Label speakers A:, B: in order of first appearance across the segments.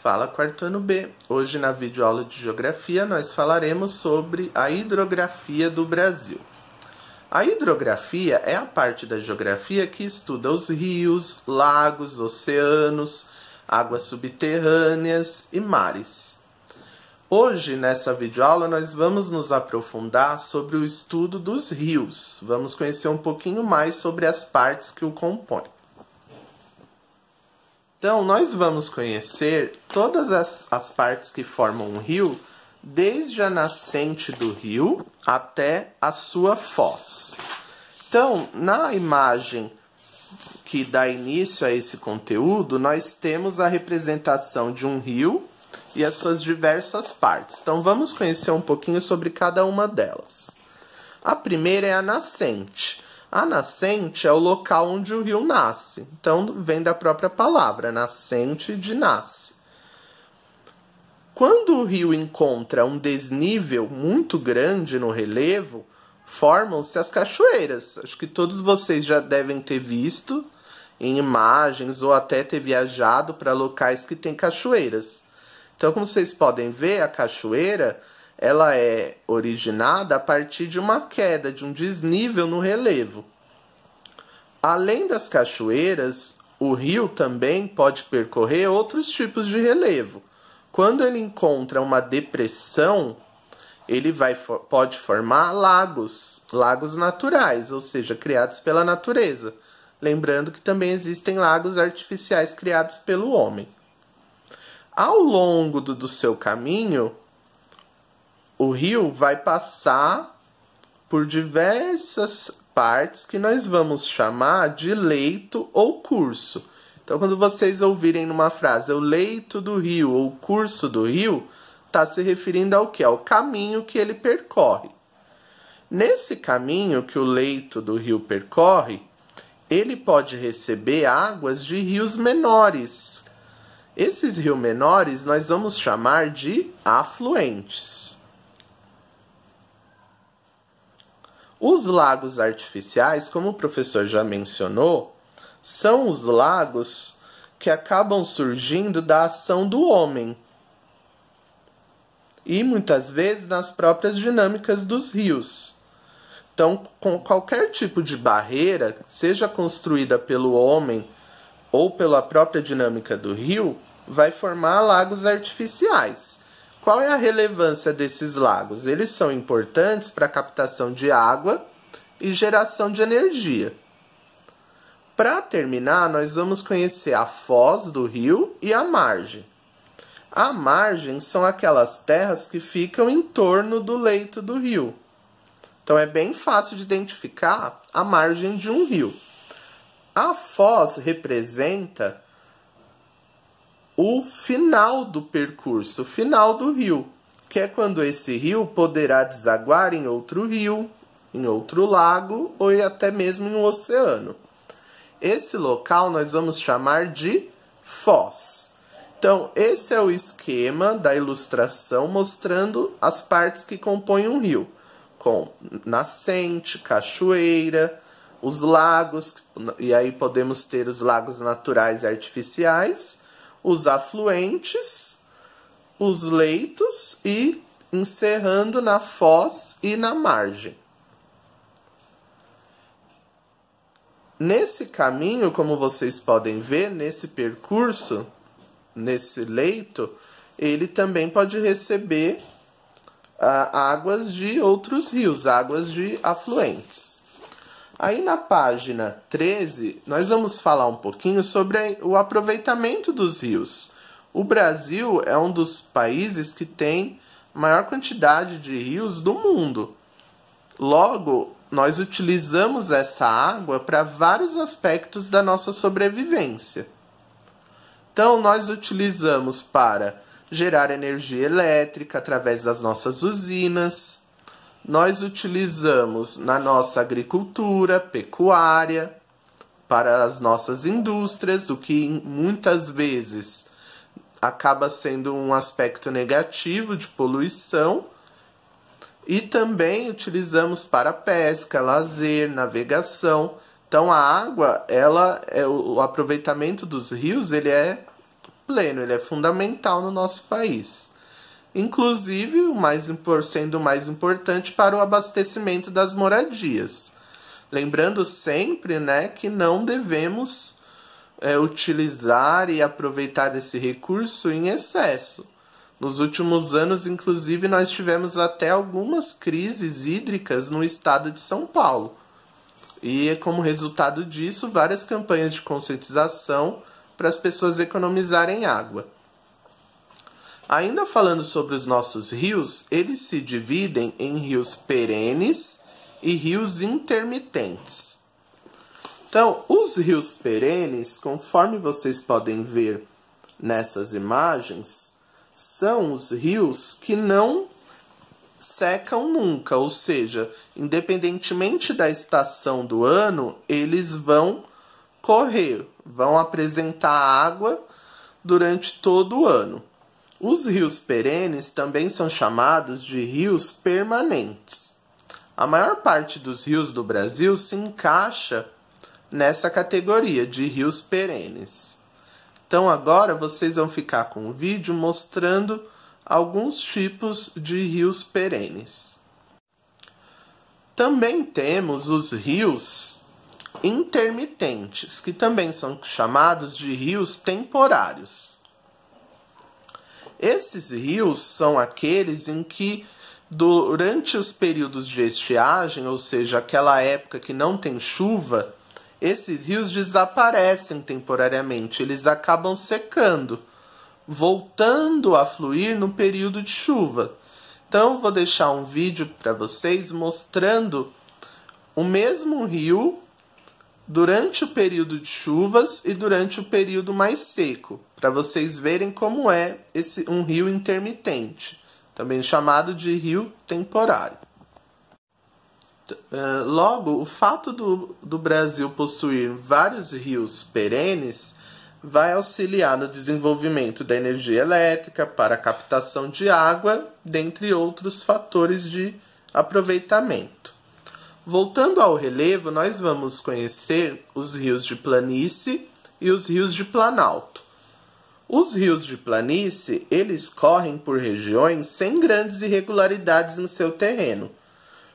A: Fala quarto ano B. Hoje na videoaula de Geografia nós falaremos sobre a hidrografia do Brasil. A hidrografia é a parte da geografia que estuda os rios, lagos, oceanos, águas subterrâneas e mares. Hoje, nessa videoaula, nós vamos nos aprofundar sobre o estudo dos rios. Vamos conhecer um pouquinho mais sobre as partes que o compõem. Então, nós vamos conhecer todas as partes que formam um rio, desde a nascente do rio até a sua foz. Então, na imagem que dá início a esse conteúdo, nós temos a representação de um rio e as suas diversas partes. Então, vamos conhecer um pouquinho sobre cada uma delas. A primeira é a nascente. A nascente é o local onde o rio nasce. Então, vem da própria palavra, nascente de nasce. Quando o rio encontra um desnível muito grande no relevo, formam-se as cachoeiras. Acho que todos vocês já devem ter visto em imagens ou até ter viajado para locais que têm cachoeiras. Então, como vocês podem ver, a cachoeira ela é originada a partir de uma queda, de um desnível no relevo. Além das cachoeiras, o rio também pode percorrer outros tipos de relevo. Quando ele encontra uma depressão, ele pode formar lagos naturais, ou seja, criados pela natureza. Lembrando que também existem lagos artificiais criados pelo homem. Ao longo do seu caminho, o rio vai passar por diversas partes que nós vamos chamar de leito ou curso. Então, quando vocês ouvirem numa frase o leito do rio ou o curso do rio, está se referindo ao quê? Ao caminho que ele percorre. Nesse caminho que o leito do rio percorre, ele pode receber águas de rios menores. Esses rios menores nós vamos chamar de afluentes. Os lagos artificiais, como o professor já mencionou, são os lagos que acabam surgindo da ação do homem. E muitas vezes nas próprias dinâmicas dos rios. Então, com qualquer tipo de barreira, seja construída pelo homem ou pela própria dinâmica do rio, vai formar lagos artificiais. Qual é a relevância desses lagos? Eles são importantes para a captação de água e geração de energia. Para terminar, nós vamos conhecer a foz do rio e a margem. A margem são aquelas terras que ficam em torno do leito do rio. Então é bem fácil de identificar a margem de um rio. A foz representa o final do percurso, o final do rio, que é quando esse rio poderá desaguar em outro rio, em outro lago ou até mesmo em um oceano. Esse local nós vamos chamar de foz. Então, esse é o esquema da ilustração mostrando as partes que compõem um rio, com nascente, cachoeira, os lagos, e aí podemos ter os lagos naturais e artificiais, os afluentes, os leitos e encerrando na foz e na margem. Nesse caminho, como vocês podem ver, nesse percurso, nesse leito, ele também pode receber águas de outros rios, águas de afluentes. Aí na página 13, nós vamos falar um pouquinho sobre o aproveitamento dos rios. O Brasil é um dos países que tem maior quantidade de rios do mundo. Logo, nós utilizamos essa água para vários aspectos da nossa sobrevivência. Então, nós utilizamos para gerar energia elétrica através das nossas usinas. Nós utilizamos na nossa agricultura, pecuária, para as nossas indústrias, o que muitas vezes acaba sendo um aspecto negativo de poluição. E também utilizamos para pesca, lazer, navegação. Então a água, o aproveitamento dos rios, ele é pleno, ele é fundamental no nosso país. Inclusive, sendo o mais importante para o abastecimento das moradias. Lembrando sempre, né, que não devemos utilizar e aproveitar desse recurso em excesso. Nos últimos anos, inclusive, nós tivemos até algumas crises hídricas no estado de São Paulo. E, como resultado disso, várias campanhas de conscientização para as pessoas economizarem água. Ainda falando sobre os nossos rios, eles se dividem em rios perenes e rios intermitentes. Então, os rios perenes, conforme vocês podem ver nessas imagens, são os rios que não secam nunca, ou seja, independentemente da estação do ano, eles vão correr, vão apresentar água durante todo o ano. Os rios perenes também são chamados de rios permanentes. A maior parte dos rios do Brasil se encaixa nessa categoria de rios perenes. Então agora vocês vão ficar com o vídeo mostrando alguns tipos de rios perenes. Também temos os rios intermitentes, que também são chamados de rios temporários. Esses rios são aqueles em que, durante os períodos de estiagem, ou seja, aquela época que não tem chuva, esses rios desaparecem temporariamente, eles acabam secando, voltando a fluir no período de chuva. Então, vou deixar um vídeo para vocês mostrando o mesmo rio durante o período de chuvas e durante o período mais seco, para vocês verem como é um rio intermitente, também chamado de rio temporário. Logo, o fato do Brasil possuir vários rios perenes vai auxiliar no desenvolvimento da energia elétrica para a captação de água, dentre outros fatores de aproveitamento. Voltando ao relevo, nós vamos conhecer os rios de planície e os rios de planalto. Os rios de planície, eles correm por regiões sem grandes irregularidades no seu terreno.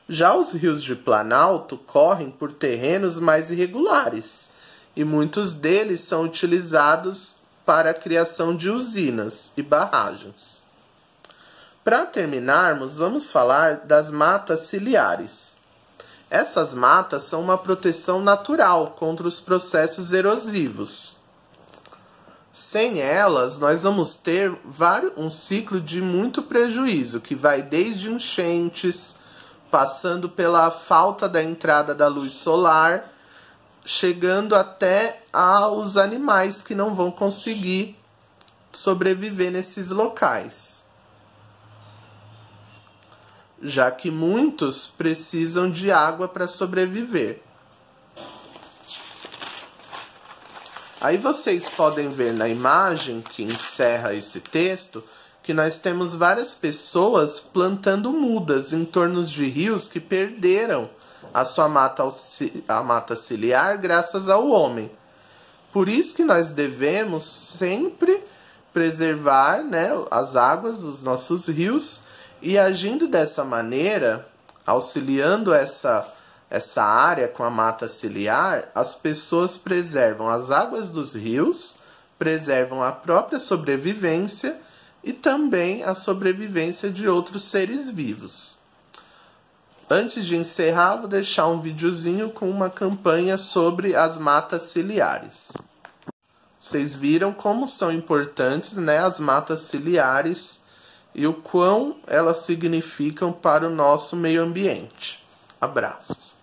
A: Já os rios de planalto correm por terrenos mais irregulares, e muitos deles são utilizados para a criação de usinas e barragens. Para terminarmos, vamos falar das matas ciliares. Essas matas são uma proteção natural contra os processos erosivos. Sem elas, nós vamos ter um ciclo de muito prejuízo, que vai desde enchentes, passando pela falta da entrada da luz solar, chegando até aos animais que não vão conseguir sobreviver nesses locais, já que muitos precisam de água para sobreviver. Aí vocês podem ver na imagem que encerra esse texto que nós temos várias pessoas plantando mudas em torno de rios que perderam a sua mata ciliar graças ao homem. Por isso que nós devemos sempre preservar, né, as águas dos nossos rios, e agindo dessa maneira, auxiliando essa área com a mata ciliar, as pessoas preservam as águas dos rios, preservam a própria sobrevivência e também a sobrevivência de outros seres vivos. Antes de encerrar, vou deixar um videozinho com uma campanha sobre as matas ciliares. Vocês viram como são importantes, né, as matas ciliares e o quão elas significam para o nosso meio ambiente. Abraços.